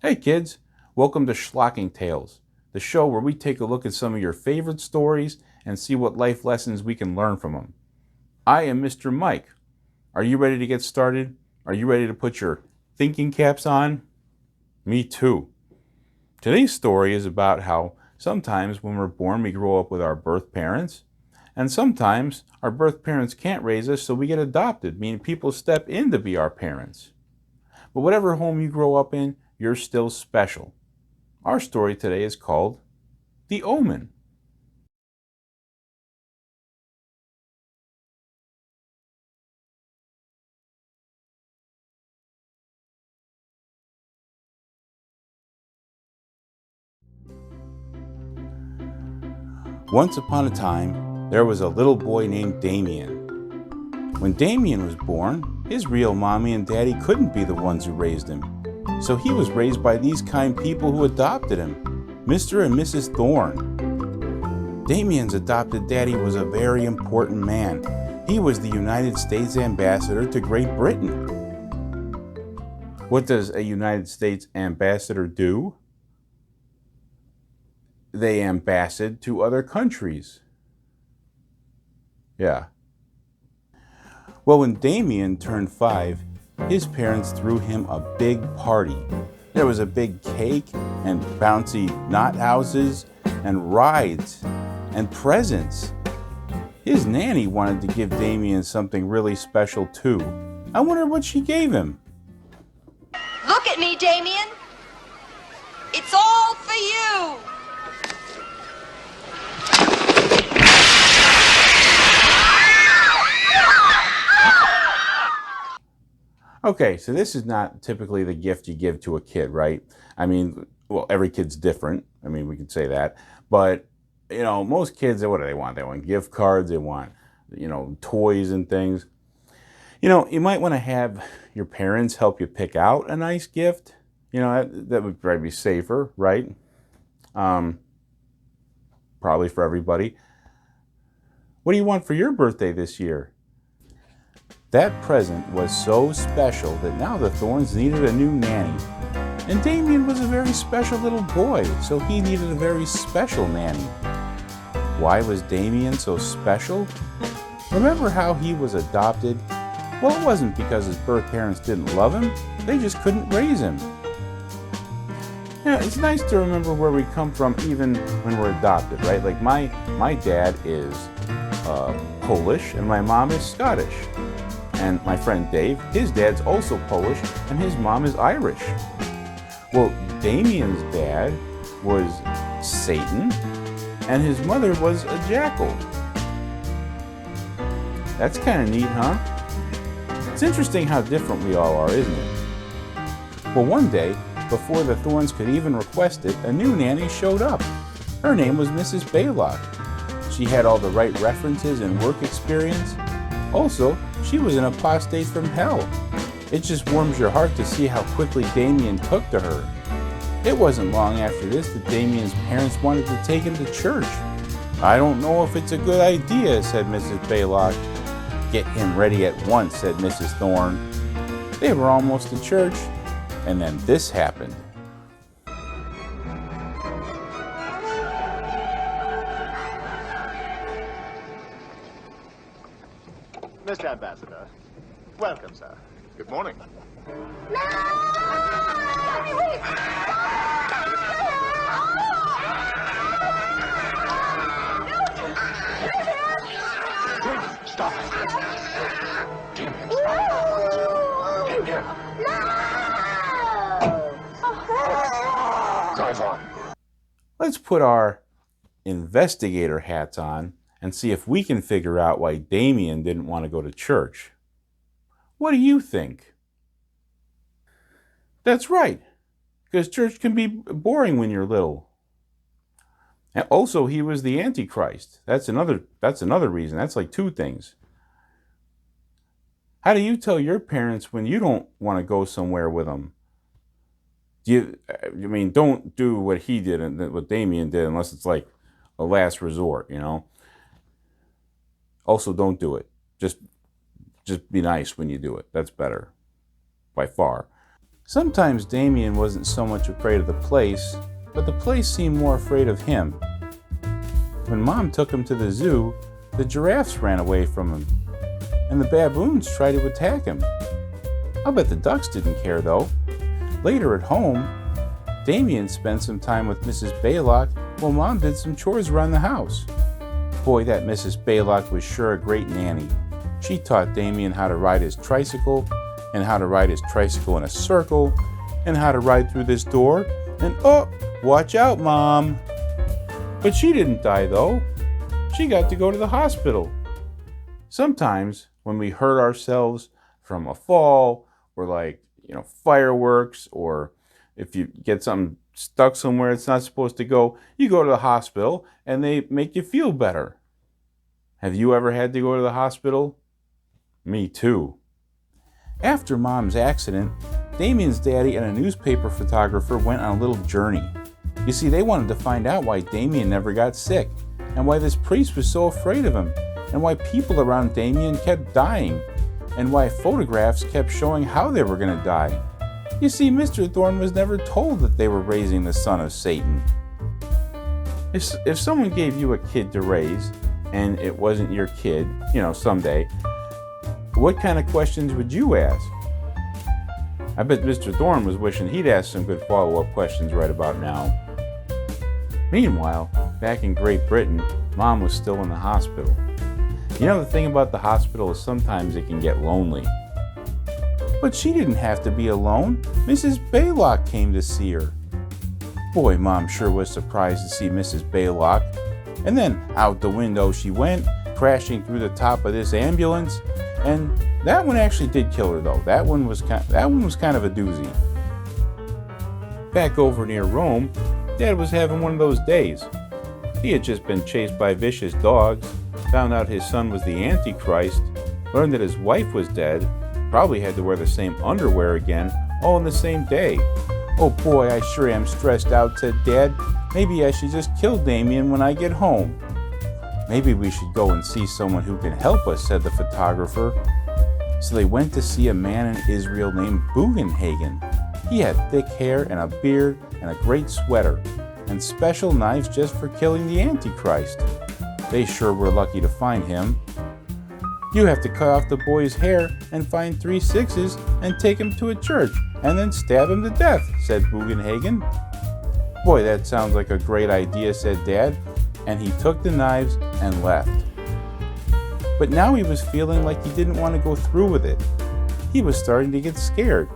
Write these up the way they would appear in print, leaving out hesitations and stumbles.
Hey kids, welcome to Schlocking Tales, the show where we take a look at some of your favorite stories and see what life lessons we can learn from them. I am Mr. Mike. Are you ready to get started? Are you ready to put your thinking caps on? Me too. Today's story is about how sometimes when we're born we grow up with our birth parents, and sometimes our birth parents can't raise us so we get adopted, meaning people step in to be our parents. But whatever home you grow up in, you're still special. Our story today is called The Omen. Once upon a time, there was a little boy named Damien. When Damien was born, his real mommy and daddy couldn't be the ones who raised him. So he was raised by these kind people who adopted him, Mr. and Mrs. Thorne. Damien's adopted daddy was a very important man. He was the United States ambassador to Great Britain. What does a United States ambassador do? They ambassador to other countries. Yeah. Well, when Damien turned 5, his parents threw him a big party. There was a big cake and bouncy knot houses and rides and presents. His nanny wanted to give Damien something really special too. I wonder what she gave him. Look at me, Damien. It's all for you. Okay, so this is not typically the gift you give to a kid, right? I mean, well, every kid's different. I mean, we could say that. But, most kids, what do they want? They want gift cards, they want, toys and things. You might want to have your parents help you pick out a nice gift. That would probably be safer, right? Probably for everybody. What do you want for your birthday this year? That present was so special that now the Thorns needed a new nanny. And Damien was a very special little boy, so he needed a very special nanny. Why was Damien so special? Remember how he was adopted? Well, it wasn't because his birth parents didn't love him, they just couldn't raise him. Yeah, it's nice to remember where we come from even when we're adopted, right? Like my dad is Polish and my mom is Scottish. And my friend Dave, his dad's also Polish and his mom is Irish. Well, Damien's dad was Satan and his mother was a jackal. That's kind of neat, huh? It's interesting how different we all are, isn't it? Well, one day, before the Thorns could even request it, a new nanny showed up. Her name was Mrs. Baylock. She had all the right references and work experience. Also, she was an apostate from hell. It just warms your heart to see how quickly Damien took to her. It wasn't long after this that Damien's parents wanted to take him to church. I don't know if it's a good idea, said Mrs. Baylock. Get him ready at once, said Mrs. Thorne. They were almost to church, and then this happened. Mr. Ambassador, welcome, sir. Good morning. Stop it. Damien, stop. Damien. Drive on. Let's put our investigator hats on and see if we can figure out why Damien didn't want to go to church. What do you think? That's right, because church can be boring when you're little. And also, he was the Antichrist. That's another reason. That's like two things. How do you tell your parents when you don't want to go somewhere with them? Don't do what he did and what Damien did unless it's like a last resort, Also, don't do it. Just be nice when you do it. That's better, by far. Sometimes Damien wasn't so much afraid of the place, but the place seemed more afraid of him. When Mom took him to the zoo, the giraffes ran away from him, and the baboons tried to attack him. I'll bet the ducks didn't care though. Later at home, Damien spent some time with Mrs. Baylock while Mom did some chores around the house. Boy, that Mrs. Baylock was sure a great nanny. She taught Damien how to ride his tricycle, and how to ride his tricycle in a circle, and how to ride through this door, and oh, watch out, Mom. But she didn't die though. She got to go to the hospital. Sometimes when we hurt ourselves from a fall, or fireworks, or if you get something stuck somewhere it's not supposed to go, you go to the hospital and they make you feel better. Have you ever had to go to the hospital? Me too. After Mom's accident, Damien's daddy and a newspaper photographer went on a little journey. You see, they wanted to find out why Damien never got sick, and why this priest was so afraid of him, and why people around Damien kept dying, and why photographs kept showing how they were going to die. You see, Mr. Thorne was never told that they were raising the son of Satan. If someone gave you a kid to raise, and it wasn't your kid, someday, what kind of questions would you ask? I bet Mr. Thorne was wishing he'd asked some good follow-up questions right about now. Meanwhile, back in Great Britain, Mom was still in the hospital. The thing about the hospital is sometimes it can get lonely. But she didn't have to be alone. Mrs. Baylock came to see her. Boy, Mom sure was surprised to see Mrs. Baylock. And then out the window she went, crashing through the top of this ambulance. And that one actually did kill her though. That one was kind of a doozy. Back over near Rome, Dad was having one of those days. He had just been chased by vicious dogs, found out his son was the Antichrist, learned that his wife was dead, probably had to wear the same underwear again, all in the same day. Oh boy, I sure am stressed out, said Dad. Maybe I should just kill Damien when I get home. Maybe we should go and see someone who can help us, said the photographer. So they went to see a man in Israel named Bugenhagen. He had thick hair and a beard and a great sweater, and special knives just for killing the Antichrist. They sure were lucky to find him. You have to cut off the boy's hair and find 3 sixes and take him to a church and then stab him to death, said Bugenhagen. Boy, that sounds like a great idea, said Dad, and he took the knives and left. But now he was feeling like he didn't want to go through with it. He was starting to get scared.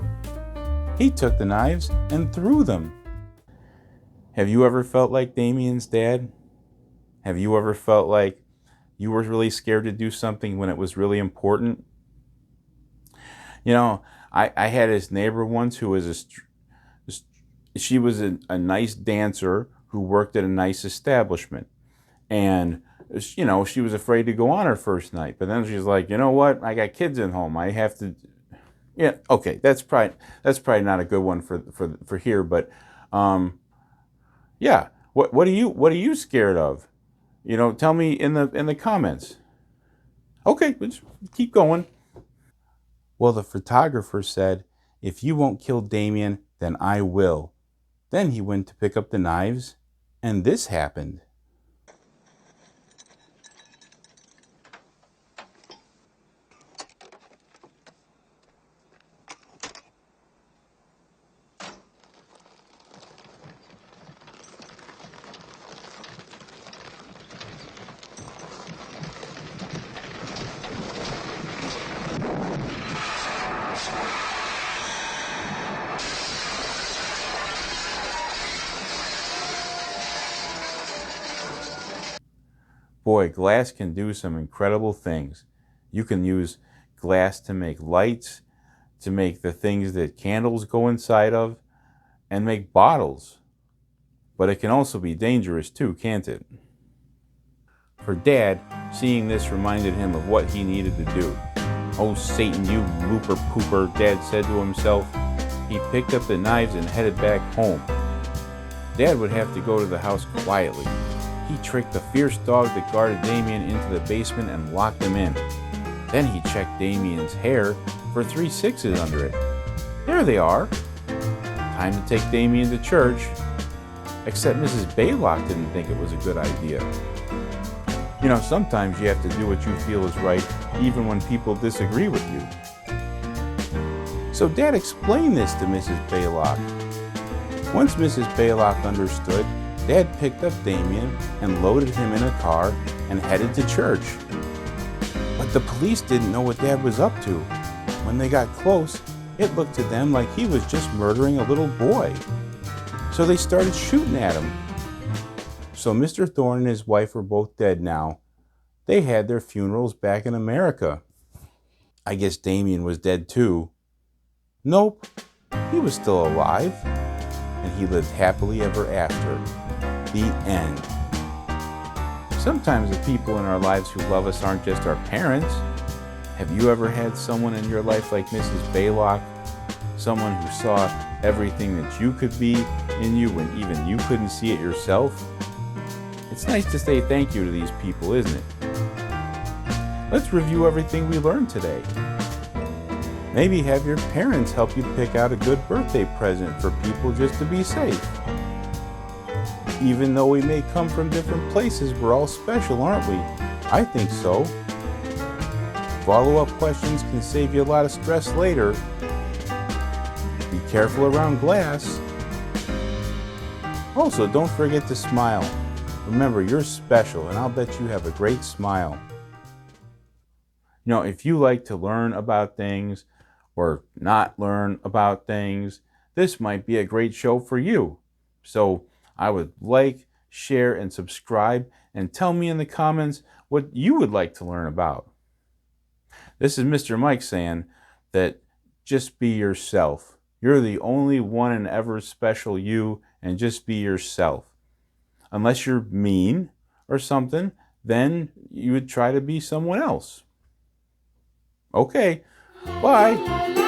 He took the knives and threw them. Have you ever felt like Damien's dad? Have you ever felt like you were really scared to do something when it was really important? I had this neighbor once who was she was a nice dancer who worked at a nice establishment. And, she was afraid to go on her first night. But then she's like, you know what? I got kids at home. I have to... Yeah, okay, that's probably not a good one for here. But, yeah, what are you scared of? Tell me in the comments. Okay, let's keep going. Well, the photographer said, if you won't kill Damien, then I will. Then he went to pick up the knives, and this happened. Boy, glass can do some incredible things. You can use glass to make lights, to make the things that candles go inside of, and make bottles. But it can also be dangerous too, can't it? For Dad, seeing this reminded him of what he needed to do. Oh, Satan, you looper pooper, Dad said to himself. He picked up the knives and headed back home. Dad would have to go to the house quietly. He tricked the fierce dog that guarded Damien into the basement and locked him in. Then he checked Damien's hair for 3 sixes under it. There they are. Time to take Damien to church. Except Mrs. Baylock didn't think it was a good idea. You know, sometimes you have to do what you feel is right, even when people disagree with you. So Dad explained this to Mrs. Baylock. Once Mrs. Baylock understood, Dad picked up Damien and loaded him in a car and headed to church. But the police didn't know what Dad was up to. When they got close, it looked to them like he was just murdering a little boy. So they started shooting at him. So Mr. Thorne and his wife were both dead now. They had their funerals back in America. I guess Damien was dead too. Nope, he was still alive. And he lived happily ever after. The end. Sometimes the people in our lives who love us aren't just our parents. Have you ever had someone in your life like Mrs. Baylock? Someone who saw everything that you could be in you when even you couldn't see it yourself? It's nice to say thank you to these people, isn't it? Let's review everything we learned today. Maybe have your parents help you pick out a good birthday present for people just to be safe. Even though we may come from different places, we're all special, aren't we? I think so. Follow-up questions can save you a lot of stress later. Be careful around glass. Also, don't forget to smile. Remember, you're special, and I'll bet you have a great smile. You know, if you like to learn about things or not learn about things, this might be a great show for you. So I would like, share, and subscribe, and tell me in the comments what you would like to learn about. This is Mr. Mike saying that just be yourself. You're the only one and ever special you, and just be yourself. Unless you're mean or something, then you would try to be someone else. Okay, bye.